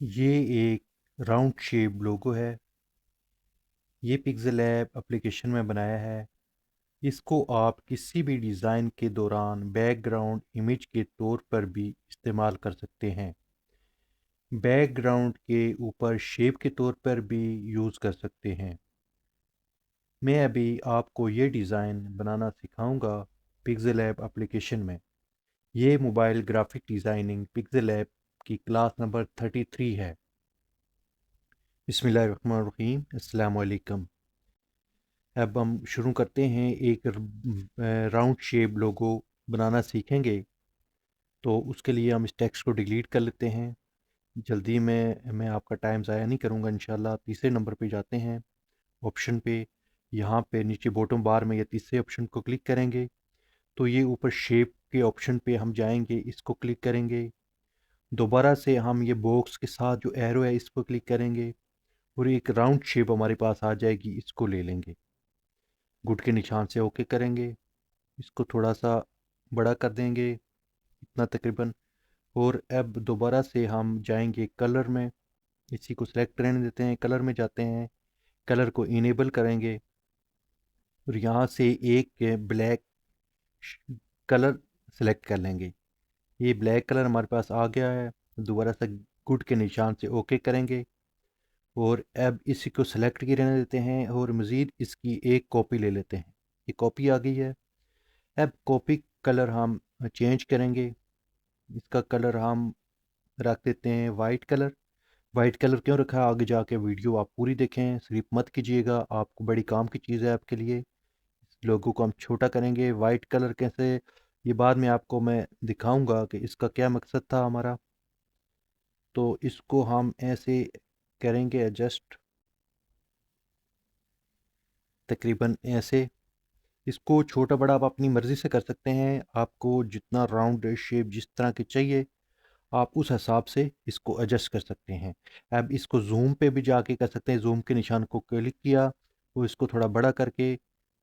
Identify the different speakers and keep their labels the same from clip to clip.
Speaker 1: ये एक round shape लोगो है। ये पिक्सेल ऐप एप्लीकेशन में बनाया है। इसको आप किसी भी डिज़ाइन के दौरान बैकग्राउंड इमेज के तौर पर भी इस्तेमाल कर सकते हैं। बैकग्राउंड के ऊपर शेप के तौर पर भी यूज़ कर सकते हैं। मैं अभी आपको ये डिज़ाइन बनाना सिखाऊंगा पिक्सेल ऐप एप्लीकेशन में। ये mobile graphic designing pixel app की क्लास नंबर 33 है। बिस्मिल्लाहिर्रहमानिर्रहीम, अस्सलाम वालेकुम। अब हम शुरू करते हैं। एक राउंड शेप लोगो बनाना सीखेंगे, तो उसके लिए हम इस टेक्स्ट को डिलीट कर लेते हैं। जल्दी में मैं आपका टाइम ज़ाया नहीं करूँगा इंशाल्लाह। तीसरे नंबर पे जाते हैं, ऑप्शन पे। यहाँ पे नीचे बॉटम बार में ये तीसरे ऑप्शन को क्लिक करेंगे, तो ये ऊपर शेप के ऑप्शन पे हम जाएंगे, इसको क्लिक करेंगे। दोबारा से हम ये बॉक्स के साथ जो एरो है इस पर क्लिक करेंगे और एक राउंड शेप हमारे पास आ जाएगी, इसको ले लेंगे। गुड के निशान से ओके करेंगे, इसको थोड़ा सा बड़ा कर देंगे, इतना तकरीबन। और अब दोबारा से हम जाएंगे कलर में, इसी को सिलेक्ट करने देते हैं, कलर में जाते हैं, कलर को इनेबल करेंगे और यहाँ से एक ब्लैक कलर सेलेक्ट कर लेंगे। ये ब्लैक कलर हमारे पास आ गया है। दोबारा से गुड के निशान से ओके करेंगे और अब इसी को सेलेक्ट की रहने देते हैं और मज़ीद इसकी एक कॉपी ले लेते हैं। ये कॉपी आ गई है। अब कॉपी कलर हम चेंज करेंगे। इसका कलर हम रख देते हैं वाइट कलर। वाइट कलर क्यों रखा है, आगे जाके वीडियो आप पूरी देखें, सिर्फ मत कीजिएगा, आपको बड़ी काम की चीज़ है आपके लिए। इस लोगों को हम छोटा करेंगे। वाइट कलर कैसे, ये बाद में आपको मैं दिखाऊंगा कि इसका क्या मकसद था हमारा। तो इसको हम ऐसे करेंगे एडजस्ट, तकरीबन ऐसे। इसको छोटा बड़ा आप अपनी मर्ज़ी से कर सकते हैं। आपको जितना राउंड शेप जिस तरह की चाहिए, आप उस हिसाब से इसको एडजस्ट कर सकते हैं। अब इसको ज़ूम पे भी जाके कर सकते हैं। ज़ूम के निशान को क्लिक किया तो इसको थोड़ा बड़ा करके,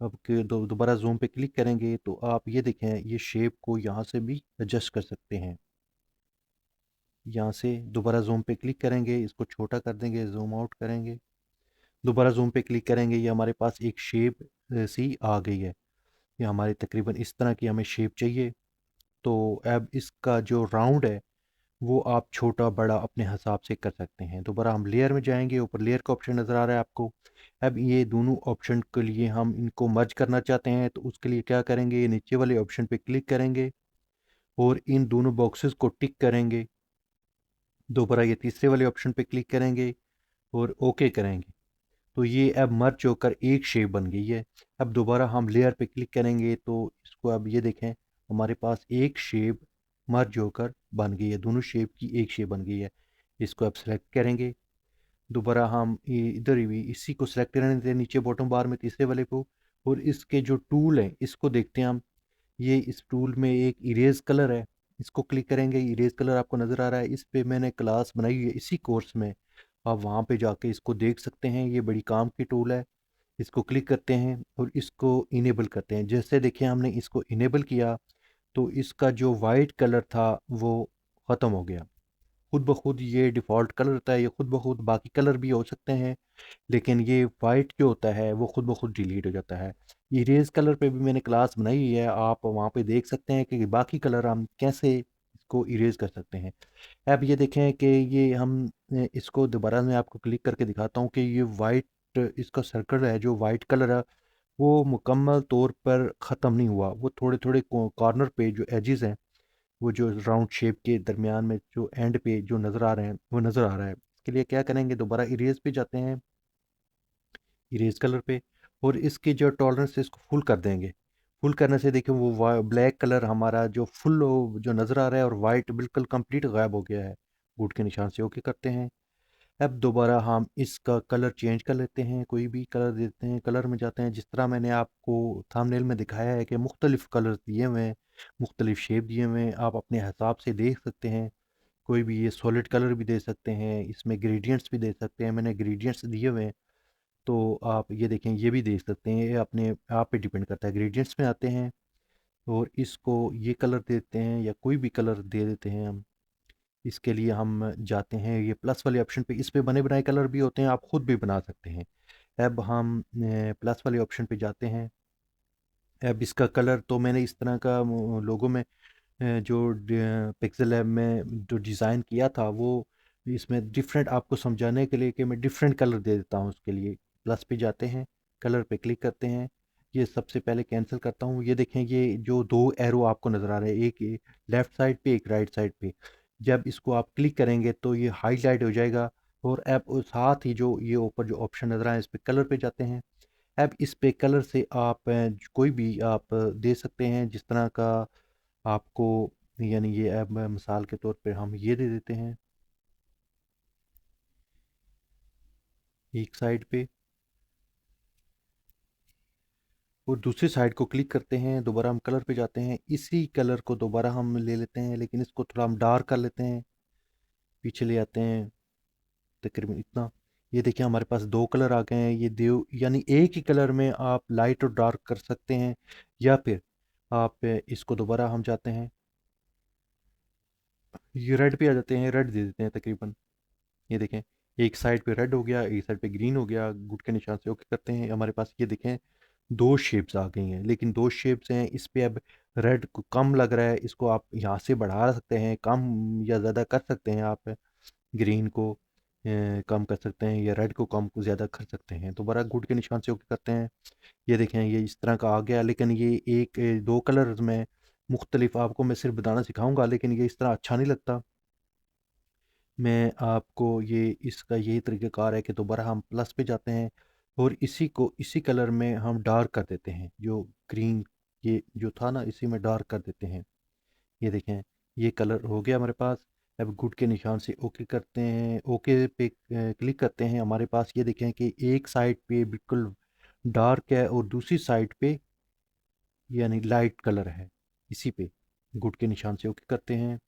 Speaker 1: अब के दोबारा ज़ूम पे क्लिक करेंगे तो आप ये देखें, ये शेप को यहाँ से भी एडजस्ट कर सकते हैं। यहाँ से दोबारा ज़ूम पे क्लिक करेंगे, इसको छोटा कर देंगे, ज़ूम आउट करेंगे, दोबारा ज़ूम पे क्लिक करेंगे, ये हमारे पास एक शेप सी आ गई है। ये हमारी तकरीबन इस तरह की हमें शेप चाहिए। तो अब इसका जो राउंड है वो आप छोटा बड़ा अपने हिसाब से कर सकते हैं। दोबारा हम लेयर में जाएंगे, ऊपर लेयर का ऑप्शन नज़र आ रहा है आपको। अब ये दोनों ऑप्शन के लिए हम इनको मर्ज करना चाहते हैं, तो उसके लिए क्या करेंगे, ये नीचे वाले ऑप्शन पे क्लिक करेंगे और इन दोनों बॉक्सेस को टिक करेंगे। दोबारा ये तीसरे वाले ऑप्शन पे क्लिक करेंगे और ओके करेंगे, तो ये अब मर्ज होकर एक शेप बन गई है। अब दोबारा हम लेयर पे क्लिक करेंगे तो इसको अब ये देखें, हमारे पास एक शेप मर्ज होकर बन गई है, दोनों शेप की एक शेप बन गई है। इसको अब सेलेक्ट करेंगे। दोबारा हम इधर भी इसी को सेलेक्ट करने देते हैं, नीचे बॉटम बार में तीसरे वाले को। और इसके जो टूल हैं इसको देखते हैं हम। ये इस टूल में एक इरेज कलर है, इसको क्लिक करेंगे। इरेज कलर आपको नज़र आ रहा है, इस पे मैंने क्लास बनाई हुई है इसी कोर्स में। आप वहाँ पे जाके इसको देख सकते हैं, ये बड़ी काम की टूल है। इसको क्लिक करते हैं और इसको इनेबल करते हैं। जैसे देखिए हमने इसको इनेबल किया तो इसका जो वाइट कलर था वो ख़त्म हो गया। खुद ब खुद ये डिफ़ॉल्ट कलर होता है, ये खुद ब खुद बाकी कलर भी हो सकते हैं, लेकिन ये वाइट जो होता है वो खुद ब खुद डिलीट हो जाता है। इरेज कलर पे भी मैंने क्लास बनाई हुई है, आप वहाँ पे देख सकते हैं कि बाकी कलर हम कैसे इसको इरेज कर सकते हैं। अब ये देखें कि ये हम इसको दोबारा मैं आपको क्लिक करके दिखाता हूँ कि ये वाइट, इसका सर्कल है जो वाइट कलर है वो मुकम्मल तौर पर ख़त्म नहीं हुआ। वो थोड़े थोड़े कॉर्नर पे जो एजेस हैं, वो जो राउंड शेप के दरमियान में जो एंड पे जो नज़र आ रहे हैं वो नज़र आ रहा है। इसके लिए क्या करेंगे, दोबारा इरेज पे जाते हैं, इरेज कलर पे, और इसकी जो टॉलरेंस है इसको फुल कर देंगे। फुल करने से देखिए वो ब्लैक कलर हमारा जो फुल जो नज़र आ रहा है और वाइट बिल्कुल कंप्लीट गायब हो गया है। बूट के निशान से ओके करते हैं। अब दोबारा हम इसका कलर चेंज कर लेते हैं, कोई भी कलर देते हैं, कलर में जाते हैं। जिस तरह मैंने आपको थंबनेल में दिखाया है कि मुख्तलिफ़ कलर दिए हुए हैं, मुख्तलिफ़ शेप दिए हुए हैं, आप अपने हिसाब से देख सकते हैं। कोई भी ये सॉलिड कलर भी दे सकते हैं, इसमें ग्रेडियंट्स भी दे सकते हैं, मैंने ग्रेडियंट्स दिए हुए हैं। तो आप ये देखें, ये भी देख सकते हैं, ये अपने आप पे डिपेंड करता है। ग्रेडियंट्स में आते हैं और इसको ये कलर देते हैं या कोई भी कलर दे देते हैं हम। इसके लिए हम जाते हैं ये प्लस वाले ऑप्शन पे। इस पे बने बनाए कलर भी होते हैं, आप खुद भी बना सकते हैं। अब हम प्लस वाले ऑप्शन पे जाते हैं। अब इसका कलर तो मैंने इस तरह का लोगों में जो पिक्सेल लैब में जो डिज़ाइन किया था वो इसमें डिफरेंट आपको समझाने के लिए कि मैं डिफरेंट कलर दे देता हूँ उसके लिए। प्लस पे जाते हैं, कलर पे क्लिक करते हैं। ये सबसे पहले कैंसिल करता हूँ। ये देखें, ये जो दो एरो आपको नज़र आ रहे हैं, एक लेफ़्ट साइड पे एक राइट साइड पे, जब इसको आप क्लिक करेंगे तो ये हाईलाइट हो जाएगा। और अब साथ ही जो ये ऊपर जो ऑप्शन नज़र आए इस पे कलर पे जाते हैं। अब इस पे कलर से आप कोई भी आप दे सकते हैं जिस तरह का आपको, यानी ये अब मिसाल के तौर पे हम ये दे देते हैं एक साइड पे, और दूसरी साइड को क्लिक करते हैं। दोबारा हम कलर पे जाते हैं, इसी कलर को दोबारा हम ले लेते हैं, लेकिन इसको थोड़ा हम डार्क कर लेते हैं। पीछे ले आते हैं तकरीबन इतना। ये देखिए हमारे पास दो कलर आ गए हैं। ये दो यानी एक ही कलर में आप लाइट और डार्क कर सकते हैं। या फिर आप इसको दोबारा हम जाते हैं, ये रेड पे आ जाते हैं, रेड दे देते हैं तकरीबन। ये देखें, एक साइड पे रेड हो गया, एक साइड पे ग्रीन हो गया। गुड के निशान से ओके करते हैं। हमारे पास ये देखें दो शेप्स आ गई हैं, लेकिन दो शेप्स हैं इस पे। अब रेड को कम लग रहा है, इसको आप यहाँ से बढ़ा सकते हैं, कम या ज़्यादा कर सकते हैं आप। ग्रीन को कम कर सकते हैं, या रेड को कम को ज़्यादा कर सकते हैं। दोबारा गुड के निशान से ओके करते हैं। ये देखें ये इस तरह का आ गया, लेकिन ये एक दो कलर्स में मुख्तलिफ आपको मैं सिर्फ बताना सिखाऊंगा, लेकिन ये इस तरह अच्छा नहीं लगता। मैं आपको ये इसका यही तरीक़ाकार है कि दोबारा हम प्लस पे जाते हैं और इसी को इसी कलर में हम डार्क कर देते हैं। जो ग्रीन ये जो था ना, इसी में डार्क कर देते हैं। ये देखें ये कलर हो गया हमारे पास। अब गुड के निशान से ओके करते हैं, ओके पे क्लिक करते हैं। हमारे पास ये देखें कि एक साइड पे बिल्कुल डार्क है और दूसरी साइड पे यानी लाइट कलर है। इसी पे गुड के निशान से ओके करते हैं।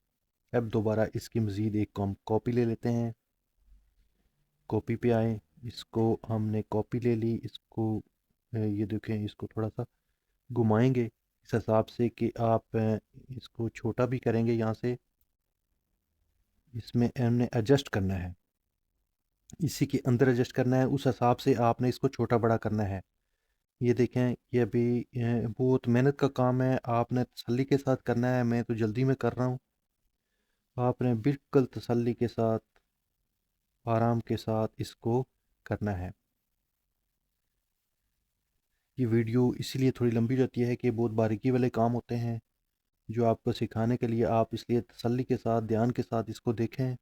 Speaker 1: अब दोबारा इसकी मज़ीद एक हम कॉपी ले लेते हैं। कॉपी पे आए, इसको हमने कॉपी ले ली। इसको ये देखें, इसको थोड़ा सा घुमाएंगे इस हिसाब से कि आप इसको छोटा भी करेंगे। यहाँ से इसमें हमने एडजस्ट करना है, इसी के अंदर एडजस्ट करना है। उस हिसाब से आपने इसको छोटा बड़ा करना है। ये देखें, ये अभी बहुत मेहनत का काम है, आपने तसल्ली के साथ करना है। मैं तो जल्दी में कर रहा हूँ, आपने बिल्कुल तसल्ली के साथ आराम के साथ इसको करना है। ये वीडियो इसलिए थोड़ी लंबी जाती है कि बहुत बारीकी वाले काम होते हैं जो आपको सिखाने के लिए, आप इसलिए तसल्ली के साथ ध्यान के साथ इसको देखें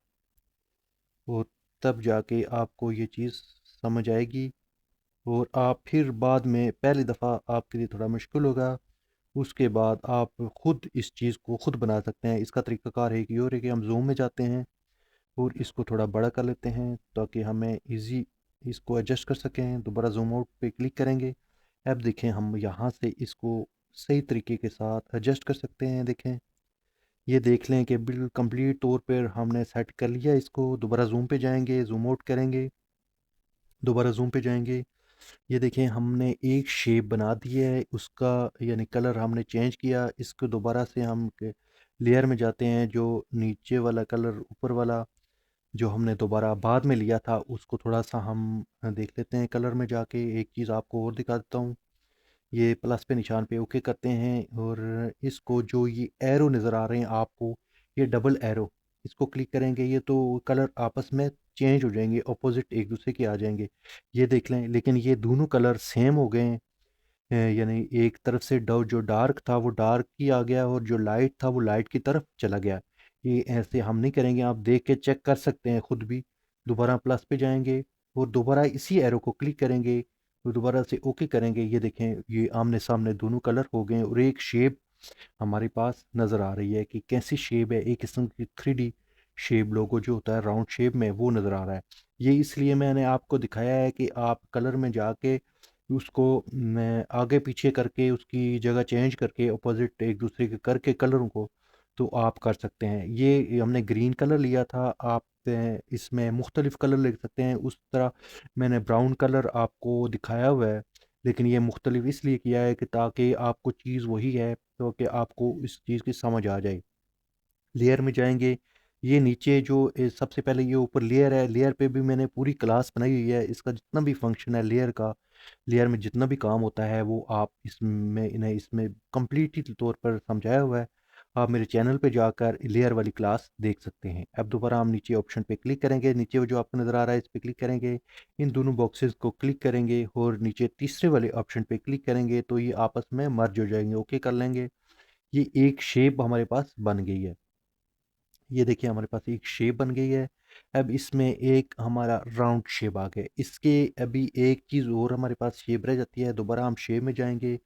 Speaker 1: और तब जाके आपको ये चीज़ समझ आएगी। और आप फिर बाद में पहली दफ़ा आपके लिए थोड़ा मुश्किल होगा, उसके बाद आप ख़ुद इस चीज़ को ख़ुद बना सकते हैं। इसका तरीक़ाकार है कि और है कि हम ज़ूम में जाते हैं और इसको थोड़ा बड़ा कर लेते हैं ताकि हमें ईज़ी इसको एडजस्ट कर सकें। दोबारा ज़ूम आउट पे क्लिक करेंगे। अब देखें हम यहाँ से इसको सही तरीके के साथ एडजस्ट कर सकते हैं। देखें, ये देख लें कि बिल्कुल कंप्लीट तौर पर हमने सेट कर लिया इसको। दोबारा ज़ूम पे जाएंगे, ज़ूम आउट करेंगे, दोबारा ज़ूम पे जाएंगे। ये देखें हमने एक शेप बना दी है, उसका यानी कलर हमने चेंज किया। इसको दोबारा से हम लेयर में जाते हैं, जो नीचे वाला कलर ऊपर वाला जो हमने दोबारा बाद में लिया था उसको थोड़ा सा हम देख लेते हैं कलर में जाके। एक चीज़ आपको और दिखा देता हूँ। ये प्लस पे निशान पे ओके करते हैं और इसको जो ये एरो नज़र आ रहे हैं आपको, ये डबल एरो, इसको क्लिक करेंगे ये तो कलर आपस में चेंज हो जाएंगे, अपोजिट एक दूसरे के आ जाएंगे। ये देख लें, लेकिन ये दोनों कलर सेम हो गए हैं। यानी एक तरफ से जो डार्क था वो डार्क ही आ गया और जो लाइट था वो लाइट की तरफ चला गया। ये ऐसे हम नहीं करेंगे, आप देख के चेक कर सकते हैं खुद भी। दोबारा प्लस पे जाएंगे और दोबारा इसी एरो को क्लिक करेंगे और दोबारा से ओके करेंगे। ये देखें ये आमने सामने दोनों कलर हो गए और एक शेप हमारे पास नज़र आ रही है कि कैसी शेप है। एक किस्म की 3D शेप, लोगो जो होता है राउंड शेप में, वो नज़र आ रहा है। ये इसलिए मैंने आपको दिखाया है कि आप कलर में जाके उसको मैं आगे पीछे करके उसकी जगह चेंज करके अपोजिट एक दूसरे के करके कलरों को तो आप कर सकते हैं। ये हमने ग्रीन कलर लिया था, आप इसमें मुख्तलिफ कलर ले सकते हैं। उस तरह मैंने ब्राउन कलर आपको दिखाया हुआ है, लेकिन ये मुख्तलिफ इसलिए किया है कि ताकि आपको चीज़ वही है तो कि आपको इस चीज़ की समझ आ जाए। लेयर में जाएंगे, ये नीचे जो सबसे पहले ये ऊपर लेयर है, लेयर पे भी मैंने पूरी क्लास बनाई हुई है। इसका जितना भी फंक्शन है लेयर का, लेयर में जितना भी काम होता है वो आप इसमें इन्हें इसमें कंप्लीट तौर पर समझाया हुआ है। आप मेरे चैनल पे जाकर लेयर वाली क्लास देख सकते हैं। अब दोबारा हम नीचे ऑप्शन पे क्लिक करेंगे, नीचे वो जो आपको नज़र आ रहा है इस पे क्लिक करेंगे, इन दोनों बॉक्सेस को क्लिक करेंगे और नीचे तीसरे वाले ऑप्शन पे क्लिक करेंगे तो ये आपस में मर्ज हो जाएंगे। ओके कर लेंगे। ये एक शेप हमारे पास बन गई है। ये देखिए हमारे पास एक शेप बन गई है। अब इसमें एक हमारा राउंड शेप आ गया। इसके अभी एक चीज़ और हमारे पास शेप रह जाती है। दोबारा हम शेप में जाएंगे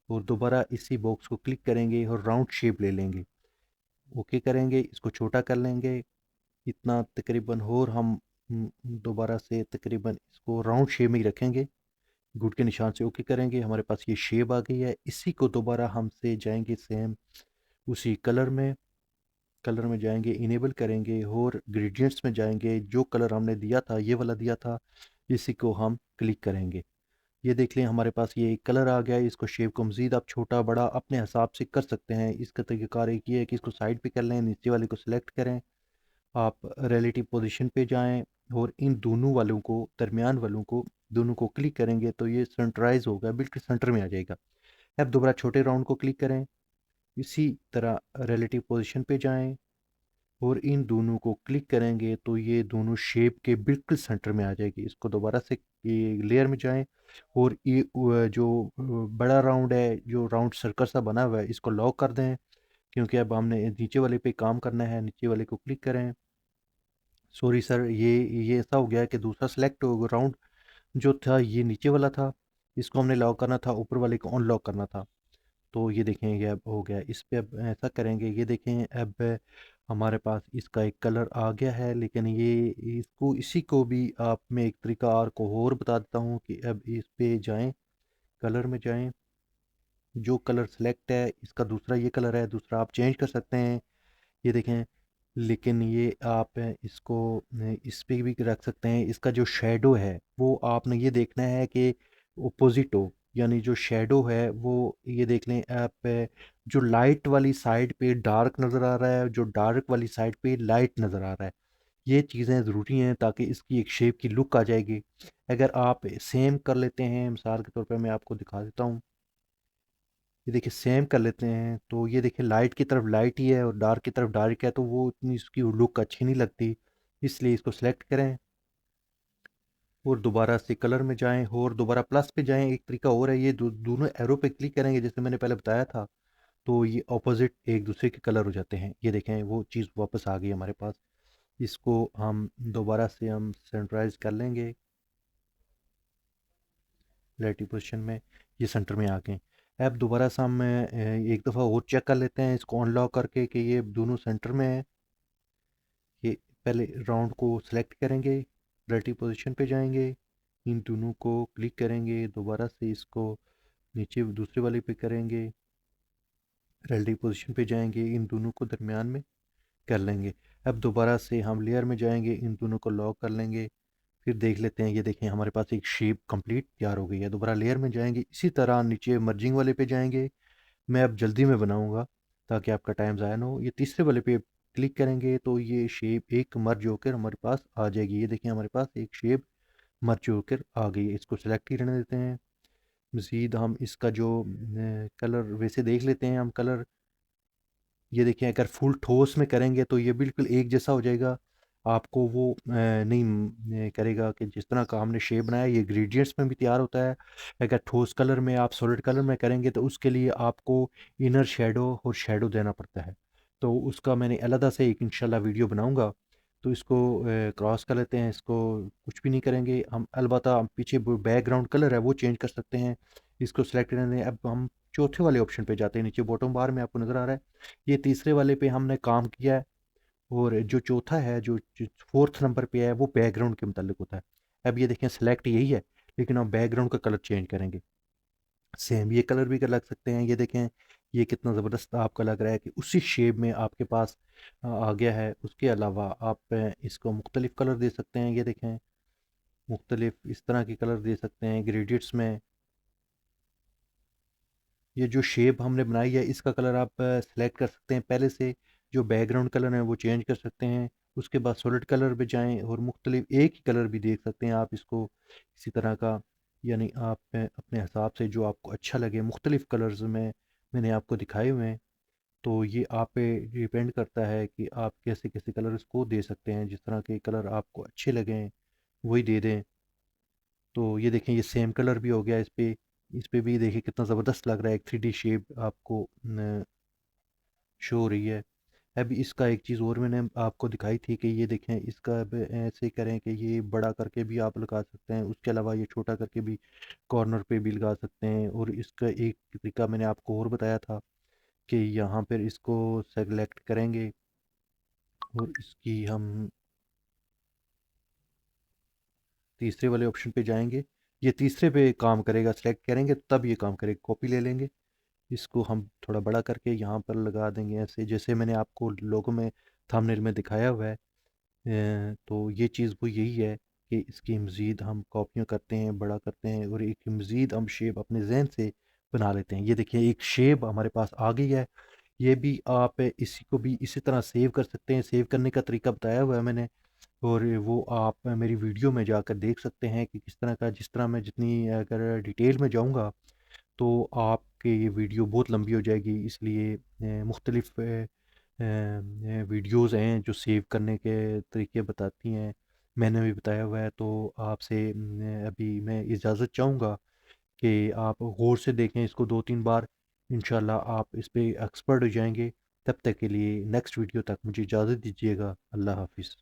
Speaker 1: और दोबारा इसी बॉक्स को क्लिक करेंगे और राउंड शेप ले लेंगे। ओके करेंगे, इसको छोटा कर लेंगे इतना तकरीबन, और हम दोबारा से तकरीबन इसको राउंड शेप में ही रखेंगे। गुड के निशान से ओके करेंगे, हमारे पास ये शेप आ गई है। इसी को दोबारा हमसे जाएंगे सेम उसी कलर में जाएंगे, इनेबल करेंगे और ग्रेडियंट्स में जाएंगे। जो कलर हमने दिया था ये वाला दिया था, इसी को हम क्लिक करेंगे। ये देख लें हमारे पास ये कलर आ गया है। इसको शेप को मज़ीद आप छोटा बड़ा अपने हिसाब से कर सकते हैं। इसका तरीक़ाकार एक ये है कि इसको साइड पे कर लें, नीचे वाले को सिलेक्ट करें, आप रिलेटिव पोजीशन पे जाएं और इन दोनों वालों को, दरमियान वालों को, दोनों को क्लिक करेंगे तो ये सेंटराइज होगा, बिल्कुल सेंटर में आ जाएगा। अब दोबारा छोटे राउंड को क्लिक करें, इसी तरह रिलेटिव पोजीशन पे जाएं और इन दोनों को क्लिक करेंगे तो ये दोनों शेप के बिल्कुल सेंटर में आ जाएगी। इसको दोबारा से ये लेयर में जाएं और ये जो बड़ा राउंड है, जो राउंड सर्कल सा बना हुआ है, इसको लॉक कर दें क्योंकि अब हमने नीचे वाले पे काम करना है। नीचे वाले को क्लिक करें। सॉरी सर, ये ऐसा हो गया है कि दूसरा सेलेक्ट हो राउंड जो था ये नीचे वाला था, इसको हमने लॉक करना था, ऊपर वाले को अनलॉक करना था। तो ये देखें ये अब हो गया। इस पे अब ऐसा करेंगे, ये देखें अब हमारे पास इसका एक कलर आ गया है। लेकिन ये इसको इसी को भी आप मैं एक तरीका और बता देता हूँ कि अब इस पे जाएं, कलर में जाएं, जो कलर सेलेक्ट है इसका दूसरा ये कलर है, दूसरा आप चेंज कर सकते हैं। ये देखें, लेकिन ये आप इसको इस पे भी रख सकते हैं। इसका जो शेडो है वो आपने ये देखना है कि ओपोजिट हो, यानी जो शेडो है वो ये देख लें आप, जो लाइट वाली साइड पे डार्क नज़र आ रहा है, जो डार्क वाली साइड पे लाइट नज़र आ रहा है। ये चीज़ें ज़रूरी हैं ताकि इसकी एक शेप की लुक आ जाएगी। अगर आप सेम कर लेते हैं, मिसाल के तौर पे मैं आपको दिखा देता हूँ। ये देखिए सेम कर लेते हैं तो ये देखिए लाइट की तरफ लाइट ही है और डार्क की तरफ डार्क है, तो वो इतनी उसकी लुक अच्छी नहीं लगती। इसलिए इसको सेलेक्ट करें और दोबारा से कलर में जाएं और दोबारा प्लस पे जाएं। एक तरीका और है, ये दोनों एरो पे क्लिक करेंगे जैसे मैंने पहले बताया था, तो ये ऑपोजिट एक दूसरे के कलर हो जाते हैं। ये देखें वो चीज़ वापस आ गई हमारे पास। इसको हम दोबारा से हम सेंटराइज कर लेंगे रिलेटिव पोजीशन में, ये सेंटर में आ गए। अब दोबारा से हम एक दफ़ा और चेक कर लेते हैं इसको अनलॉक करके कि ये दोनों सेंटर में है। ये पहले राउंड को सिलेक्ट करेंगे, रिलेटिव पोजीशन पे जाएंगे, इन दोनों को क्लिक करेंगे, दोबारा से इसको नीचे दूसरे वाले पे करेंगे, रिलेटिव पोजीशन पे जाएंगे, इन दोनों को दरमियान में कर लेंगे। अब दोबारा से हम लेयर में जाएंगे, इन दोनों को लॉक कर लेंगे, फिर देख लेते हैं। ये देखें हमारे पास एक शेप कंप्लीट तैयार हो गई है। दोबारा लेयर में जाएंगे, इसी तरह नीचे मर्जिंग वाले पे जाएंगे। मैं अब जल्दी में बनाऊंगा ताकि आपका टाइम ज़ाया ना हो। ये तीसरे वाले पे क्लिक करेंगे तो ये शेप एक मर्ज होकर हमारे पास आ जाएगी। ये देखिए हमारे पास एक शेप मर्ज होकर आ गई है। इसको सेलेक्ट ही रहने देते हैं। मज़ीद हम इसका जो कलर वैसे देख लेते हैं हम कलर। ये देखिए अगर फुल ठोस में करेंगे तो ये बिल्कुल एक जैसा हो जाएगा। आपको वो नहीं करेगा कि जिस तरह का हमने शेप बनाया ये ग्रेडियंट्स में भी तैयार होता है। अगर ठोस कलर में आप सॉलिड कलर में करेंगे तो उसके लिए आपको इनर शेडो और शेडो देना पड़ता है। तो उसका मैंने अलहदा से एक इंशाल्लाह वीडियो बनाऊंगा। तो इसको क्रॉस कर लेते हैं, इसको कुछ भी नहीं करेंगे हम। अलबत्ता हम पीछे बैकग्राउंड कलर है वो चेंज कर सकते हैं। इसको सेलेक्ट करने अब हम चौथे वाले ऑप्शन पे जाते हैं। नीचे बॉटम बार में आपको नज़र आ रहा है, ये तीसरे वाले पे हमने काम किया है। और जो चौथा है, जो फोर्थ नंबर पे है, वो बैकग्राउंड के मुतालिक होता है। अब ये देखें सेलेक्ट यही है, लेकिन हम बैकग्राउंड का कलर चेंज करेंगे। सेम ये कलर भी कर लग सकते हैं। ये देखें ये कितना ज़बरदस्त आपका लग रहा है कि उसी शेप में आपके पास आ गया है। उसके अलावा आप इसको मुख्तलिफ कलर दे सकते हैं। ये देखें मुख्तलिफ इस तरह के कलर दे सकते हैं ग्रेडियंट्स में। ये जो शेप हमने बनाई है इसका कलर आप सेलेक्ट कर सकते हैं पहले से। जो बैकग्राउंड कलर है वो चेंज कर सकते हैं। उसके बाद सॉलिड कलर पे जाएं और मुख्तलिफ एक ही कलर भी देख सकते हैं आप इसको इसी तरह का, यानी आप अपने हिसाब से जो आपको अच्छा लगे मुख्तलिफ कलर्स में मैंने आपको दिखाए हुए हैं। तो ये आप पे डिपेंड करता है कि आप कैसे कैसे कलर इसको दे सकते हैं, जिस तरह के कलर आपको अच्छे लगें वही दे दें। तो ये देखें, ये सेम कलर भी हो गया इस पे भी देखिए कितना ज़बरदस्त लग रहा है, एक 3D शेप आपको शो हो रही है। अभी इसका एक चीज़ और मैंने आपको दिखाई थी कि ये देखें, इसका अब ऐसे करें कि ये बड़ा करके भी आप लगा सकते हैं, उसके अलावा ये छोटा करके भी कॉर्नर पे भी लगा सकते हैं। और इसका एक तरीका मैंने आपको और बताया था कि यहाँ पर इसको सेलेक्ट करेंगे और इसकी हम तीसरे वाले ऑप्शन पे जाएंगे। ये तीसरे पे काम करेगा, सेलेक्ट करेंगे तब ये काम करेगा। कॉपी ले लेंगे, इसको हम थोड़ा बड़ा करके यहाँ पर लगा देंगे ऐसे, जैसे मैंने आपको लोगों में थंबनेल में दिखाया हुआ है। तो ये चीज़ वो यही है कि इसकी मज़ीद हम कॉपियाँ करते हैं, बड़ा करते हैं और एक मज़ीद हम शेप अपने जहन से बना लेते हैं। ये देखिए, एक शेप हमारे पास आ गई है। ये भी आप इसी को भी इसी तरह सेव कर सकते हैं। सेव करने का तरीका बताया हुआ है मैंने, और वो आप मेरी वीडियो में जाकर देख सकते हैं कि किस तरह का, जिस तरह मैं जितनी अगर डिटेल में जाऊँगा तो आपके ये वीडियो बहुत लंबी हो जाएगी। इसलिए मुख्तलिफ़ वीडियोज़ हैं जो सेव करने के तरीके बताती हैं, मैंने भी बताया हुआ है। तो आपसे अभी मैं इजाज़त चाहूँगा कि आप गौर से देखें इसको 2-3 बार, इंशाल्लाह आप इस पे एक्सपर्ट हो जाएंगे। तब तक के लिए नेक्स्ट वीडियो तक मुझे इजाज़त दीजिएगा। अल्लाह हाफ़िज़।